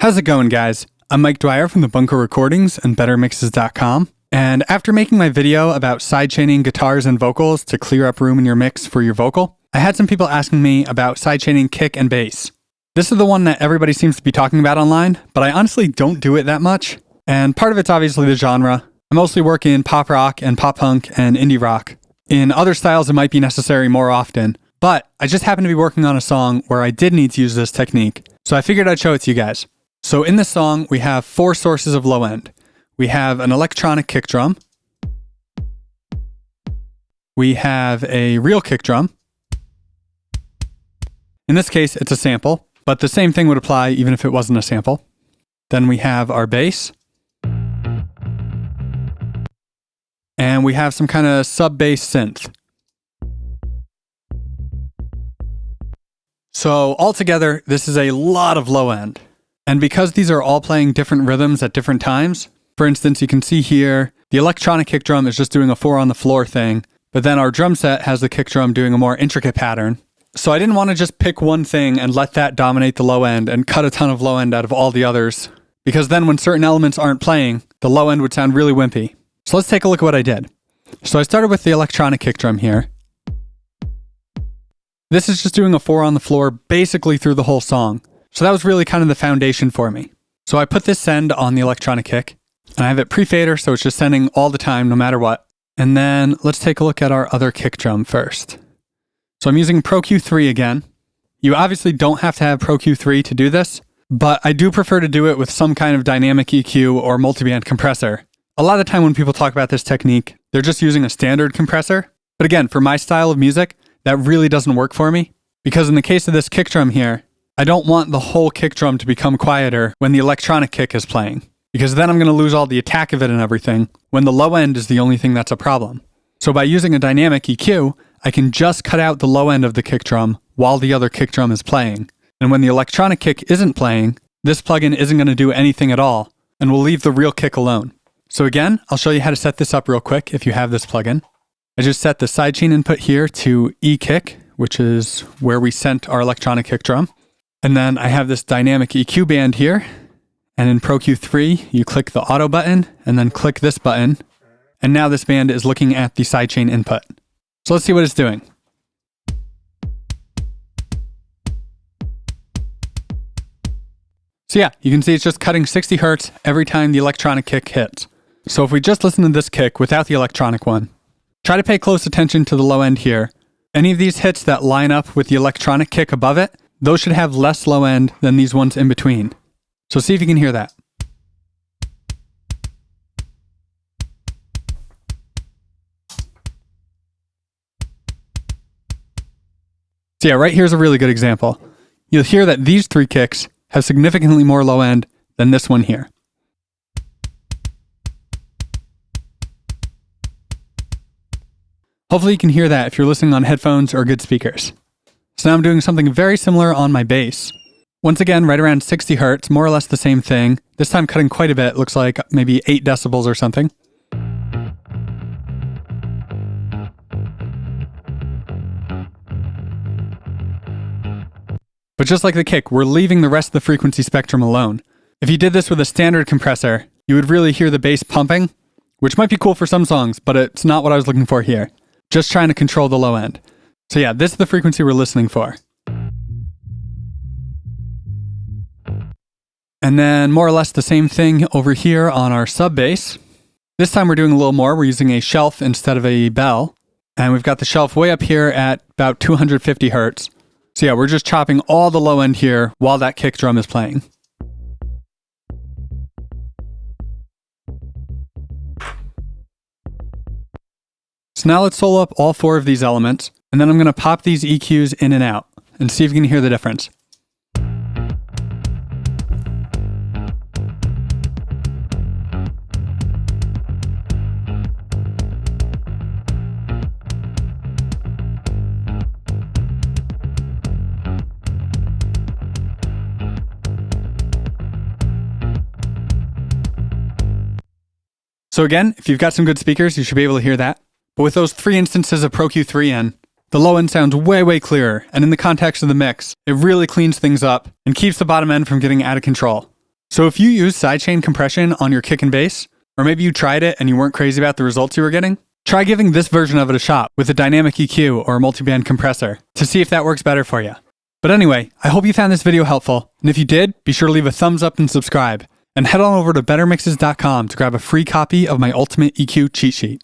How's it going, guys? I'm Mike Dwyer from the Bunker Recordings and BetterMixes.com. And after making my video about sidechaining guitars and vocals to clear up room in your mix for your vocal, I had some people asking me about sidechaining kick and bass. This is the one that everybody seems to be talking about online, but I honestly don't do it that much. And part of it's obviously the genre. I mostly work in pop rock and pop punk and indie rock. In other styles, it might be necessary more often, but I just happened to be working on a song where I did need to use this technique, so I figured I'd show it to you guys. So in this song, we have 4 sources of low end. We have an electronic kick drum. We have a real kick drum. In this case, it's a sample, but the same thing would apply even if it wasn't a sample. Then we have our bass. And we have some kind of sub-bass synth. So altogether, this is a lot of low end. And because these are all playing different rhythms at different times, for instance, you can see here, the electronic kick drum is just doing a 4 on the floor thing, but then our drum set has the kick drum doing a more intricate pattern. So I didn't want to just pick one thing and let that dominate the low end and cut a ton of low end out of all the others, because then when certain elements aren't playing, the low end would sound really wimpy. So let's take a look at what I did. So I started with the electronic kick drum here. This is just doing a 4 on the floor basically through the whole song. So that was really kind of the foundation for me. So I put this send on the electronic kick, and I have it pre-fader, so it's just sending all the time, no matter what. And then let's take a look at our other kick drum first. So I'm using Pro Q3 again. You obviously don't have to have Pro Q3 to do this, but I do prefer to do it with some kind of dynamic EQ or multiband compressor. A lot of the time when people talk about this technique, they're just using a standard compressor. But again, for my style of music, that really doesn't work for me, because in the case of this kick drum here, I don't want the whole kick drum to become quieter when the electronic kick is playing, because then I'm going to lose all the attack of it and everything when the low end is the only thing that's a problem. So by using a dynamic EQ, I can just cut out the low end of the kick drum while the other kick drum is playing. And when the electronic kick isn't playing, this plugin isn't going to do anything at all, and will leave the real kick alone. So again, I'll show you how to set this up real quick if you have this plugin. I just set the sidechain input here to E-kick, which is where we sent our electronic kick drum. And then I have this dynamic EQ band here. And in Pro Q3, you click the auto button and then click this button. And now this band is looking at the sidechain input. So let's see what it's doing. So yeah, you can see it's just cutting 60 hertz every time the electronic kick hits. So if we just listen to this kick without the electronic one, try to pay close attention to the low end here. Any of these hits that line up with the electronic kick above it, those should have less low end than these ones in between. So see if you can hear that. So yeah, right here's a really good example. You'll hear that these 3 kicks have significantly more low end than this one here. Hopefully you can hear that if you're listening on headphones or good speakers. So now I'm doing something very similar on my bass. Once again, right around 60 hertz, more or less the same thing. This time cutting quite a bit, looks like maybe 8 decibels or something. But just like the kick, we're leaving the rest of the frequency spectrum alone. If you did this with a standard compressor, you would really hear the bass pumping, which might be cool for some songs, but it's not what I was looking for here. Just trying to control the low end. So yeah, this is the frequency we're listening for. And then more or less the same thing over here on our sub bass. This time we're doing a little more. We're using a shelf instead of a bell. And we've got the shelf way up here at about 250 hertz. So yeah, we're just chopping all the low end here while that kick drum is playing. So now let's solo up all 4 of these elements, and then I'm going to pop these EQs in and out, and see if you can hear the difference. So again, if you've got some good speakers, you should be able to hear that. But with those 3 instances of Pro Q3 in, the low end sounds way, way clearer, and in the context of the mix, it really cleans things up and keeps the bottom end from getting out of control. So if you use sidechain compression on your kick and bass, or maybe you tried it and you weren't crazy about the results you were getting, try giving this version of it a shot with a dynamic EQ or a multiband compressor to see if that works better for you. But anyway, I hope you found this video helpful, and if you did, be sure to leave a thumbs up and subscribe, and head on over to bettermixes.com to grab a free copy of my Ultimate EQ cheat sheet.